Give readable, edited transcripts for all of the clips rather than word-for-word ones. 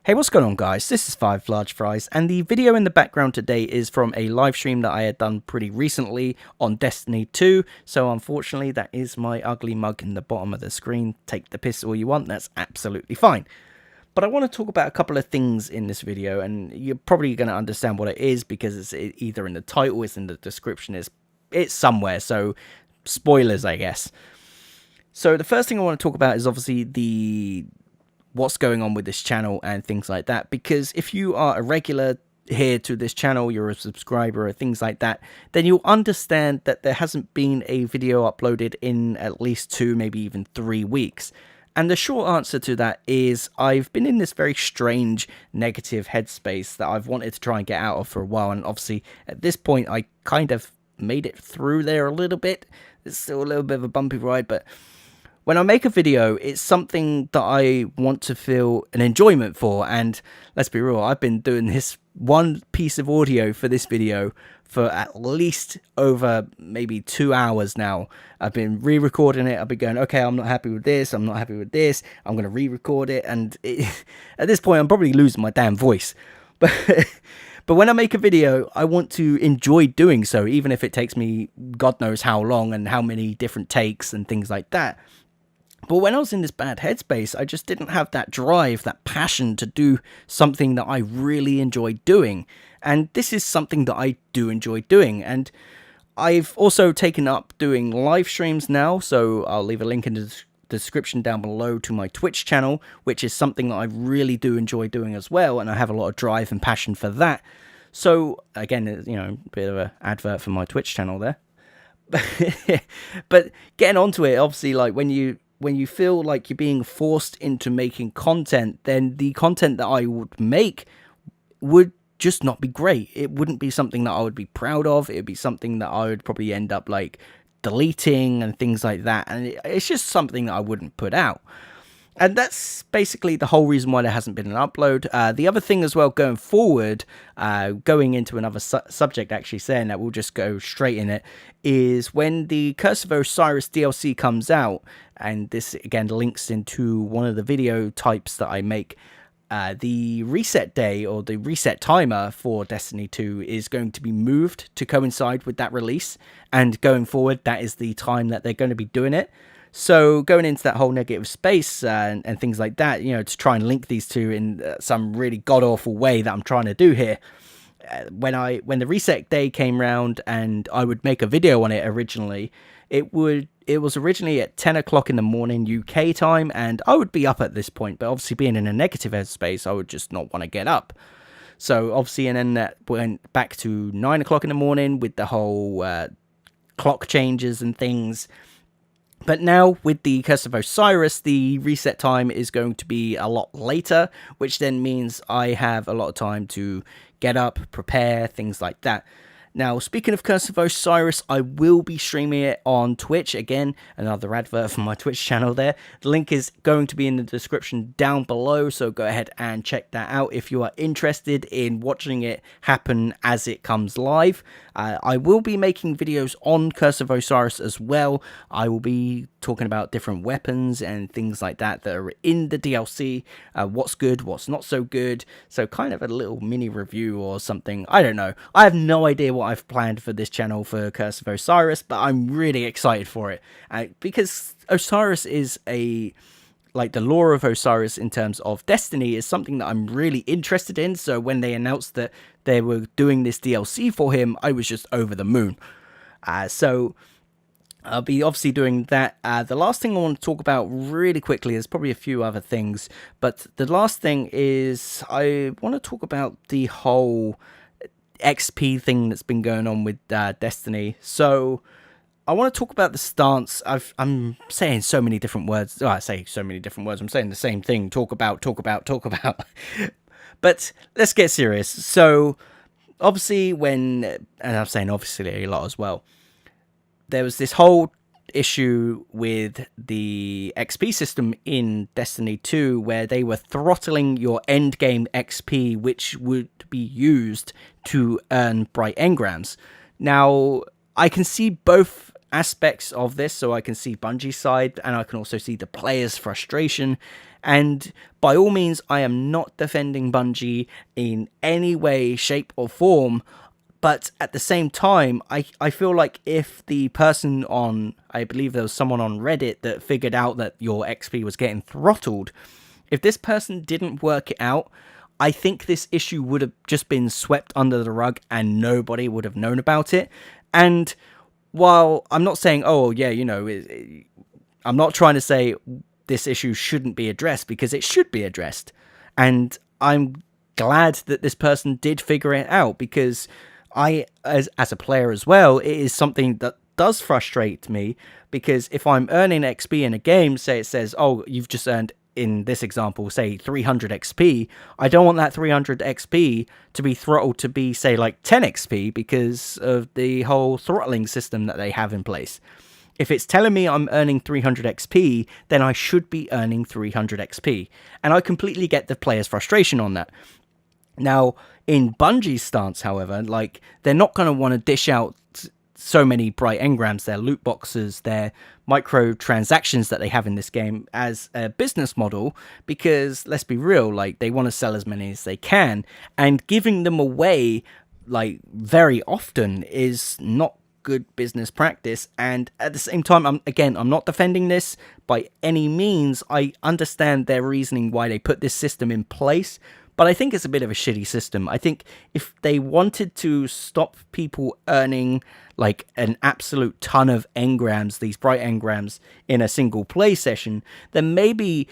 Hey, what's going on, guys? This is FiveLargeFries, and the video in the background today is from a live stream that I had done pretty recently on Destiny 2, so unfortunately that is my ugly mug in the bottom of the screen. Take the piss all you want, that's absolutely fine. But I want to talk about a couple of things in this video, and you're probably going to understand what it is because it's either in the title, it's in the description, it's somewhere, so spoilers, I guess. So the first thing I want to talk about is obviously what's going on with this channel and things like that, because if you are a regular here to this channel, you're a subscriber or things like that, then you'll understand that there hasn't been a video uploaded in at least 2, maybe even 3 weeks. And the short answer to that is I've been in this very strange negative headspace that I've wanted to try and get out of for a while, and obviously at this point I kind of made it through there a little bit. It's still a little bit of a bumpy ride, but when I make a video, it's something that I want to feel an enjoyment for, and let's be real, I've been doing this one piece of audio for this video for at least over maybe 2 hours now. I've been re-recording it, I've been going, okay, I'm not happy with this, I'm not happy with this, I'm going to re-record it, and at this point I'm probably losing my damn voice. But when I make a video, I want to enjoy doing so, even if it takes me God knows how long and how many different takes and things like that. But when I was in this bad headspace, I just didn't have that drive, that passion to do something that I really enjoy doing. And this is something that I do enjoy doing. And I've also taken up doing live streams now, so I'll leave a link in the description down below to my Twitch channel, which is something that I really do enjoy doing as well, and I have a lot of drive and passion for that. So again, you know, a bit of an advert for my Twitch channel there. But getting onto it, obviously, like when you feel like you're being forced into making content, then the content that I would make would just not be great. It wouldn't be something that I would be proud of. It would be something that I would probably end up like deleting and things like that. And it's just something that I wouldn't put out. And that's basically the whole reason why there hasn't been an upload. The other thing as well, going forward, going into another subject, actually saying that we'll just go straight in it, is when the Curse of Osiris DLC comes out, and this again links into one of the video types that I make, the reset day or the reset timer for Destiny 2 is going to be moved to coincide with that release. And going forward, that is the time that they're going to be doing it. So going into that whole negative space and things like that, you know, to try and link these two in some really god-awful way that I'm trying to do here. When the reset day came round and I would make a video on it originally, it was originally at 10 o'clock in the morning UK time, and I would be up at this point, but obviously being in a negative headspace, I would just not want to get up. So obviously, and then that went back to 9 o'clock in the morning with the whole clock changes and things. But now, with the Curse of Osiris, the reset time is going to be a lot later, which then means I have a lot of time to get up, prepare, things like that. Now, speaking of Curse of Osiris, I will be streaming it on Twitch. Again, another advert for my Twitch channel there. The link is going to be in the description down below, so go ahead and check that out if you are interested in watching it happen as it comes live. I will be making videos on Curse of Osiris as well. I will be talking about different weapons and things like that that are in the DLC, what's good, what's not so good, so kind of a little mini review or something. I don't know. I have no idea what I've planned for this channel for Curse of Osiris, but I'm really excited for it, because Osiris is like the lore of Osiris in terms of Destiny is something that I'm really interested in. So when they announced that they were doing this DLC for him, I was just over the moon. So I'll be obviously doing that. The last thing I want to talk about really quickly, there's probably a few other things, but the last thing is I want to talk about the whole XP thing that's been going on with Destiny. So I want to talk about the stance. I'm saying so many different words. Oh, I say so many different words. I'm saying the same thing. Talk about. But let's get serious. So obviously and I'm saying obviously a lot as well, there was this whole issue with the XP system in Destiny 2 where they were throttling your end game XP, which would be used to earn bright engrams. Now, I can see both aspects of this, so I can see Bungie's side and I can also see the players' frustration. And by all means, I am not defending Bungie in any way, shape, or form. But at the same time, I feel like if the person on, I believe there was someone on Reddit that figured out that your XP was getting throttled, if this person didn't work it out, I think this issue would have just been swept under the rug and nobody would have known about it. And while I'm not saying, oh, yeah, you know, I'm not trying to say this issue shouldn't be addressed, because it should be addressed. And I'm glad that this person did figure it out, because I, as a player as well, it is something that does frustrate me, because if I'm earning XP in a game, say it says, oh, you've just earned, in this example, say 300 XP, I don't want that 300 XP to be throttled to be, say, like 10 XP because of the whole throttling system that they have in place. If it's telling me I'm earning 300 XP, then I should be earning 300 XP. And I completely get the player's frustration on that. Now, in Bungie's stance, however, like, they're not going to want to dish out so many bright engrams, their loot boxes, their microtransactions that they have in this game as a business model, because let's be real, like, they want to sell as many as they can, and giving them away, like, very often is not good business practice. And at the same time, I'm not defending this by any means. I understand their reasoning why they put this system in place, but I think it's a bit of a shitty system. I think if they wanted to stop people earning like an absolute ton of engrams, these bright engrams, in a single play session, then maybe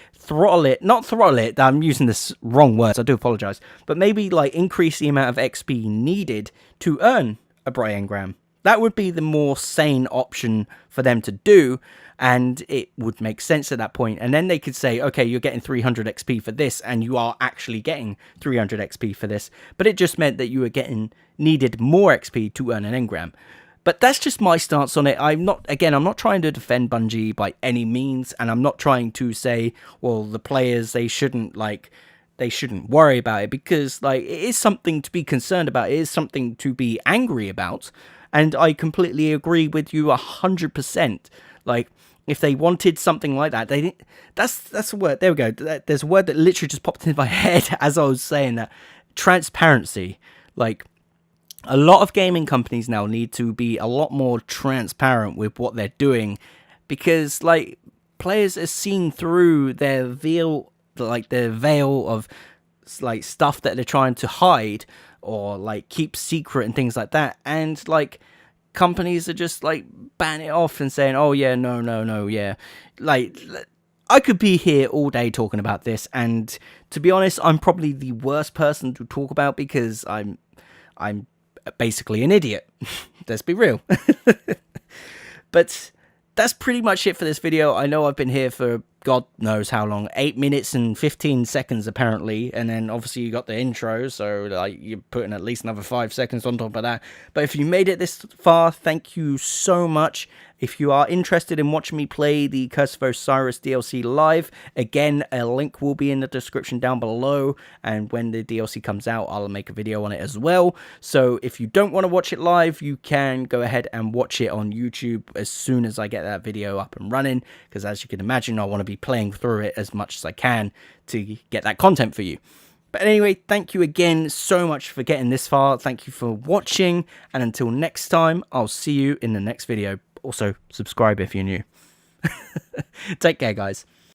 not throttle it, I'm using this wrong words, I do apologize, but maybe like increase the amount of XP needed to earn a bright engram. That would be the more sane option for them to do, and it would make sense at that point. And then they could say, okay, you're getting 300 XP for this, and you are actually getting 300 XP for this, but it just meant that you were needed more XP to earn an engram. But that's just my stance on it. I'm not trying to defend Bungie by any means, and I'm not trying to say, well, the players, they shouldn't worry about it, because like, it is something to be concerned about. It is something to be angry about. And I completely agree with you 100%. Like, if they wanted something like that, they didn't. That's a word. There we go. There's a word that literally just popped into my head as I was saying that. Transparency. Like, a lot of gaming companies now need to be a lot more transparent with what they're doing, because like, players are seeing through their veil of like stuff that they're trying to hide or like keep secret and things like that, and like, companies are just like ban it off and saying, oh yeah, no, yeah. Like, I could be here all day talking about this, and to be honest, I'm probably the worst person to talk about, because I'm basically an idiot. Let's be real. But that's pretty much it for this video. I know I've been here for God knows how long, 8 minutes and 15 seconds apparently, and then obviously you got the intro, so like, you're putting at least another 5 seconds on top of that. But if you made it this far, thank you so much. If you are interested in watching me play the Curse of Osiris DLC live, again, a link will be in the description down below, and when the DLC comes out, I'll make a video on it as well. So if you don't want to watch it live, you can go ahead and watch it on YouTube as soon as I get that video up and running, because as you can imagine, I want to be playing through it as much as I can to get that content for you. But anyway, thank you again so much for getting this far. Thank you for watching, and until next time, I'll see you in the next video. Also, subscribe if you're new. Take care, guys.